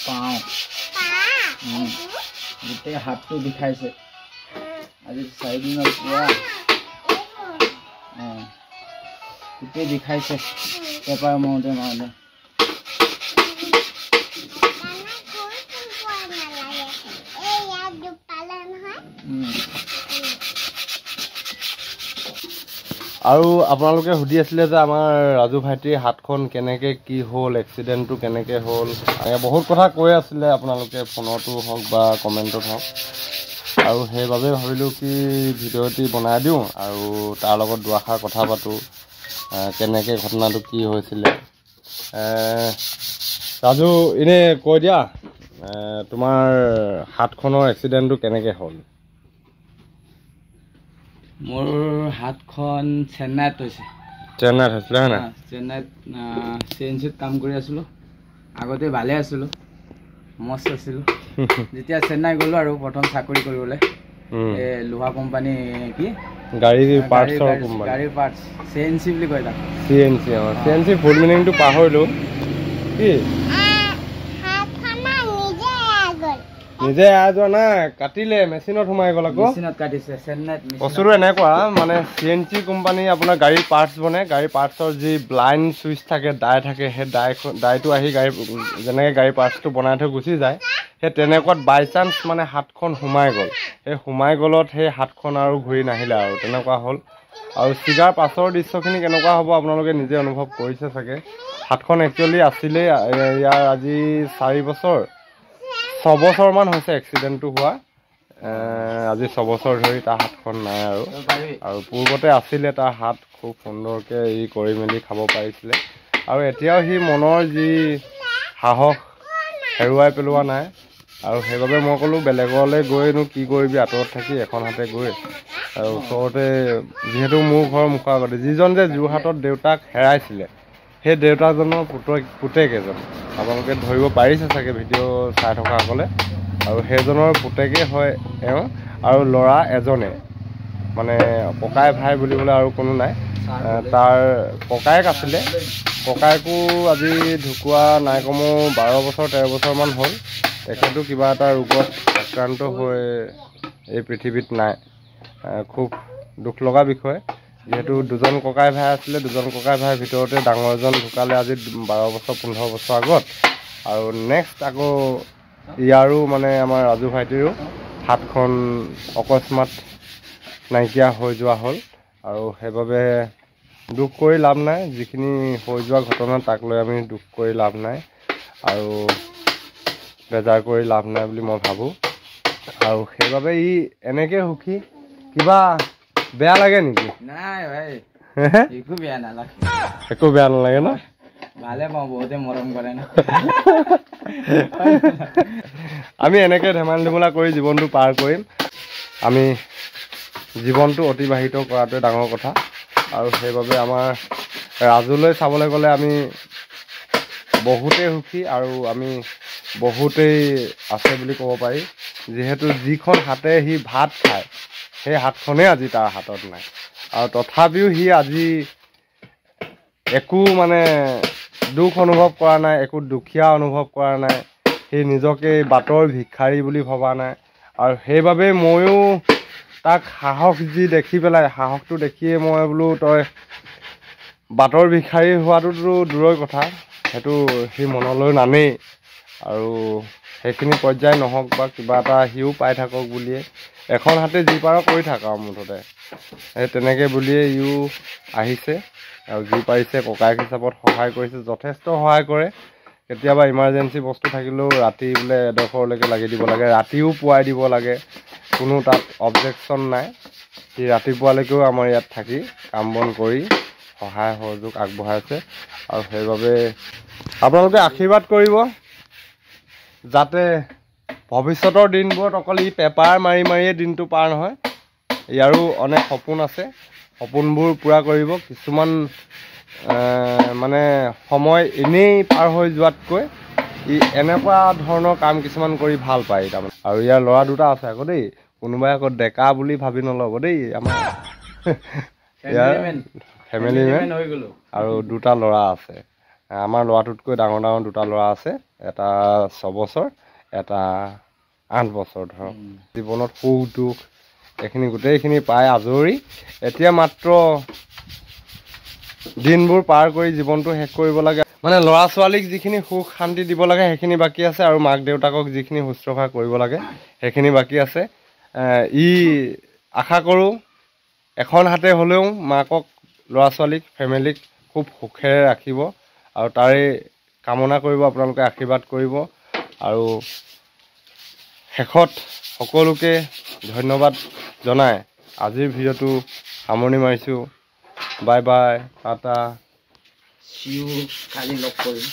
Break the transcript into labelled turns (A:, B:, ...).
A: পাওঁ গোটেই হাতটো বিষাইছে আজি 4 দিনৰ পুৰা গোটেই বিষাইছে পেপাৰ মাৰোঁতে
B: আৰু আপোনালোকে সুধি আছিলে যে আমাৰ ৰাজু ভাইটিৰ হাতখন কেনেকৈ কি হ'ল এক্সিডেণ্টটো কেনেকৈ হ'ল বহুত কথা কৈ আছিলে আপোনালোকে ফোনতো হওক বা কমেণ্টত হওক আৰু সেইবাবে ভাবিলোঁ কি ভিডিঅ'টি বনাই দিওঁ আৰু তাৰ লগত দুআষাৰ কথা পাতোঁ কেনেকৈ ঘটনাটো কি হৈছিলে ৰাজু এনেই কৈ দিয়া তোমাৰ হাতখনৰ এক্সিডেণ্টটো কেনেকৈ হ'ল
A: মোৰ হাতখন চেন্নাইত হৈছে
B: হয়
A: চেন্নাইত চিএনচিত কাম কৰি আছিলোঁ আগতে ভালে আছিলোঁ মস্ত আছিলোঁ যেতিয়া চেন্নাই গ'লোঁ আৰু প্ৰথম চাকৰি কৰিবলৈ এই লোহা কোম্পানী কি গাড়ীৰ পাৰ্টছ চিএনচি বুলি কয় তাক
B: চিএনচি ফুল মিনিংটো পাহৰিলোঁ কি নিজে যোৱা নাই কাটিলে মেচিনত সোমাই গ'ল আকৌ
A: মেচিনত কাটিছে চেন্নাইত
B: বস্তুটো এনেকুৱা মানে চিএনচি কোম্পানী আপোনাৰ গাড়ীৰ পাৰ্টছ বনায় গাড়ীৰ পাৰ্টছৰ যি ব্লাইণ্ড চুইচ থাকে ডাই থাকে সেই ডাইটো আহি যেনেকৈ গাড়ীৰ পাৰ্টছটো বনাই থৈ গুচি যায় সেই তেনেকুৱাত বাই চান্স মানে হাতখন সোমাই গ'ল সেই সোমাই গ'লত সেই হাতখন আৰু ঘূৰি নাহিলে আৰু তেনেকুৱা হ'ল আৰু চিগাৰ পাছৰ দৃশ্যখিনি কেনেকুৱা হ'ব আপোনালোকে নিজে অনুভৱ কৰিছে চাগে হাতখন একচুৱেলি আছিলেই ইয়াৰ আজি 4 বছৰ 6 বছৰমান হৈছে এক্সিডেণ্টটো হোৱা আজি 6 বছৰ ধৰি তাৰ হাতখন নাই আৰু পূৰ্বতে আছিলে তাৰ হাত খুব সুন্দৰকৈ কৰি মেলি খাব পাৰিছিলে আৰু এতিয়াও সি মনৰ যি সাহস হেৰুৱাই পেলোৱা নাই আৰু সেইবাবে মই ক'লোঁ বেলেগলৈ গৈনো কি কৰিবি আঁতৰত থাকি এখন হাতে গৈ আৰু ওচৰতে যিহেতু মোৰ ঘৰৰ মুখৰ আগতে যিজন যে যোৰহাটত দেউতাক হেৰাইছিলে সেই দেউতাকজনৰ পুতেক এজন আপোনালোকে ধৰিব পাৰিছে চাগে ভিডিঅ' চাই থকাসকলে আৰু সেইজনৰ পুতেকেই হয় এওঁ আৰু ল'ৰা এজনে মানে ককাই ভাই বুলিবলৈ আৰু কোনো নাই তাৰ ককায়েক আছিলে ককায়েকো আজি ঢুকুৱা নাই কমেও 12 বছৰ 13 বছৰমান হ'ল তেখেতো কিবা এটা ৰোগত আক্ৰান্ত হৈ এই পৃথিৱীত নাই খুব দুখ লগা বিষয় যিহেতু দুজন ককাই ভাই আছিলে দুজন ককাই ভাইৰ ভিতৰতে ডাঙৰজন ঢুকালে আজি 12 বছৰ 15 বছৰ আগত আৰু নেক্সট আকৌ ইয়াৰো মানে আমাৰ ৰাজু ভাইটিৰো হাতখন অকস্মাত নাইকিয়া হৈ যোৱা হ'ল আৰু সেইবাবে দুখ কৰি লাভ নাই যিখিনি হৈ যোৱা ঘটনা তাক লৈ আমি দুখ কৰি লাভ নাই আৰু বেজাৰ কৰি লাভ নাই বুলি মই ভাবোঁ আৰু সেইবাবে ই এনেকৈ সুখী কিবা বেয়া লাগে নেকি
A: নাই ভাই একো বেয়া নালাগে
B: একো বেয়া নালাগে ন
A: ভালে পাওঁ বহুতে মৰম কৰে না
B: আমি এনেকৈ ধেমালি ধুমলা কৰি জীৱনটো পাৰ কৰিম আমি জীৱনটো অতিবাহিত কৰাটোৱে ডাঙৰ কথা আৰু সেইবাবে আমাৰ ৰাজুলৈ চাবলৈ গ'লে আমি বহুতেই সুখী আৰু আমি বহুতেই আছে বুলি ক'ব পাৰি যিহেতু যিখন হাতে সি ভাত খায় সেই হাতখনেই আজি তাৰ হাতত নাই আৰু তথাপিও সি আজি একো মানে দুখ অনুভৱ কৰা নাই একো দুখীয়া অনুভৱ কৰা নাই সি নিজকে বাটৰ ভিক্ষাৰী বুলি ভবা নাই আৰু সেইবাবে ময়ো তাক সাহস যি দেখি পেলাই সাহসটো দেখিয়ে মই বোলো তই বাটৰ ভিক্ষাৰী হোৱাটোতো দূৰৰ কথা সেইটো সি মনলৈ নানেই আৰু সেইখিনি পৰ্যায় নহওক বা কিবা এটা সিও পাই থাকক বুলিয়ে এখন হাতে যি পাৰ কৰি থাক আৰু মুঠতে সেই তেনেকৈ বুলিয়ে ইও আহিছে আৰু যি পাৰিছে ককায়েক হিচাপত সহায় কৰিছে যথেষ্ট সহায় কৰে কেতিয়াবা ইমাৰ্জেঞ্চি বস্তু থাকিলেও ৰাতি বোলে এডোখৰলৈকে লাগি দিব লাগে ৰাতিও পুৱাই দিব লাগে কোনো তাত অবজেকশ্যন নাই সি ৰাতিপুৱালৈকেও আমাৰ ইয়াত থাকি কাম বন কৰি সহায় সহযোগ আগবঢ়াইছে আৰু সেইবাবে আপোনালোকে আশীৰ্বাদ কৰিব যাতে ভৱিষ্যতৰ দিনবোৰত অকল ই পেপাৰ মাৰি মাৰিয়ে দিনটো পাৰ নহয় ইয়াৰো অনেক সপোন আছে সপোনবোৰ পূৰা কৰিব কিছুমান মানে সময় এনেই পাৰ হৈ যোৱাতকৈ ই এনেকুৱা ধৰণৰ কাম কিছুমান কৰি ভাল পায় তাৰমানে আৰু ইয়াৰ ল'ৰা দুটা আছে আকৌ দেই কোনোবাই আকৌ ডেকা বুলি ভাবি নল'ব দেই আমাৰ ইয়াৰ ফেমিলি মেন আৰু দুটা ল'ৰা আছে আমাৰ ল'ৰাটোতকৈ ডাঙৰ ডাঙৰ দুটা ল'ৰা আছে, এটা 6 বছৰ, এটা 8 বছৰ। ধৰক জীৱনত সুখ দুখ এইখিনি গোটেইখিনি পাই আজৰি, এতিয়া মাত্ৰ দিনবোৰ পাৰ কৰি জীৱনটো শেষ কৰিব লাগে। মানে ল'ৰা ছোৱালীক যিখিনি সুখ শান্তি দিব লাগে সেইখিনি বাকী আছে, আৰু মাক দেউতাকক যিখিনি শুশ্ৰূষা কৰিব লাগে সেইখিনি বাকী আছে। আশা কৰোঁ এখন হাতে হ'লেও মাকক, ল'ৰা ছোৱালীক, ফেমিলিক খুব সুখেৰে ৰাখিব, আৰু তাৰে কামনা কৰিব, আপোনালোকে আশীৰ্বাদ কৰিব। আৰু শেষত সকলোকে ধন্যবাদ জনাই আজিৰ ভিডিঅ'টো সামৰণি মাৰিছোঁ। Bye bye, Tata.
A: কালি লগ কৰিম।